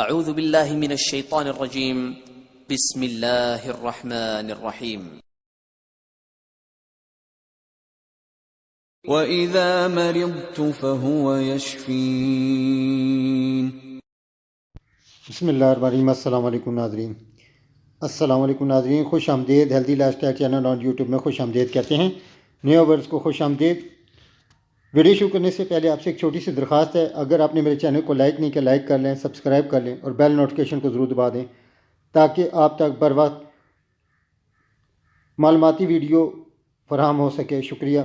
अऊज़ु बिल्लाहि मिनश शैतानिर रजीम बिस्मिल्लाहिर रहमानिर रहीम। वइज़ा मरिज़्तु फहुव यशफ़ीन। बिस्मिल्लाहिर्रहमानिर्रहीम। अस्सलाम वालेकुम नाज़रीन, खुश आमदीद। हेल्दी लाइफस्टाइल चैनल और यूट्यूब में खुश आमदीद कहते हैं। न्यू वर्ड्स को खुश आमदीद। वीडियो शुरू करने से पहले आपसे एक छोटी सी दरख्वास्त है, अगर आपने मेरे चैनल को लाइक नहीं किया लाइक कर लें, सब्सक्राइब कर लें और बेल नोटिफिकेशन को ज़रूर दबा दें ताकि आप तक बर वक्त मालूमाती वीडियो फराहम हो सके। शुक्रिया।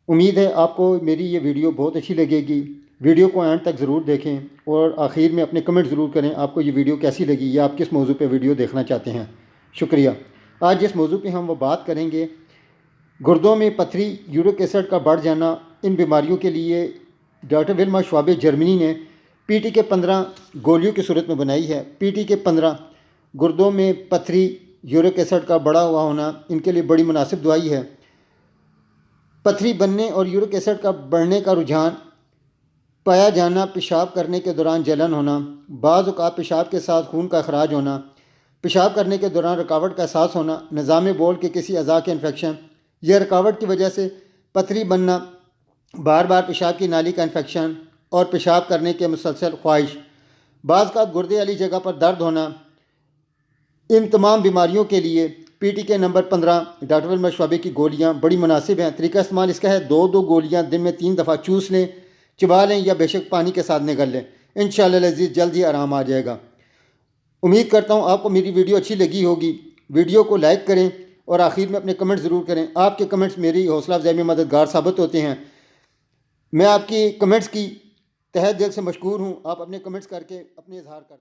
उम्मीद है आपको मेरी ये वीडियो बहुत अच्छी लगेगी। वीडियो को एंड तक ज़रूर देखें और आखिर में अपने कमेंट ज़रूर करें आपको ये वीडियो कैसी लगी या आप किस मौजू पे वीडियो देखना चाहते हैं। शुक्रिया। आज जिस मौजू पे हम वो बात करेंगे, गुर्दों में पथरी, यूरिक एसिड का बढ़ जाना। इन बीमारियों के लिए डॉक्टर विल्मा श्वाबे जर्मनी ने PTK 15 गोलियों की सूरत में बनाई है। PTK 15 गुर्दों में पथरी, यूरिक एसिड का बढ़ा हुआ होना इनके लिए बड़ी मुनासिब दवाई है। पथरी बनने और यूरिक एसिड का बढ़ने का रुझान पाया जाना, पेशाब करने के दौरान जलन होना, बाज़ औक़ात पेशाब के साथ खून का अखराज होना, पेशाब करने के दौरान रुकावट का एहसास होना, निज़ाम बोल के किसी अज़ा के इन्फेक्शन या रुकावट की वजह से पथरी बनना, बार बार पेशाब की नाली का इन्फेक्शन और पेशाब करने के मुसलसल ख्वाहिश, बाज़ का गुर्दे वाली जगह पर दर्द होना। इन तमाम बीमारियों के लिए PTK number 15 doctor Wilma Schwabe की गोलियाँ बड़ी मुनासिब हैं। तरीका इस्तेमाल इसका है, 2 गोलियाँ दिन में 3 दफ़ा चूस लें, चबा लें या बेशक पानी के साथ निगल लें। इंशाअल्लाह अज़ीज़ जल्द ही आराम आ जाएगा। उम्मीद करता हूँ आपको मेरी वीडियो अच्छी लगी होगी। वीडियो को लाइक करें और आखिर में अपने कमेंट ज़रूर करें। आपके कमेंट्स मेरी हौसला अफ़ज़ाई में मददगार साबित होते हैं। मैं आपकी कमेंट्स की तहे दिल से मशकूर हूँ। आप अपने कमेंट्स करके अपने इजहार करते हैं।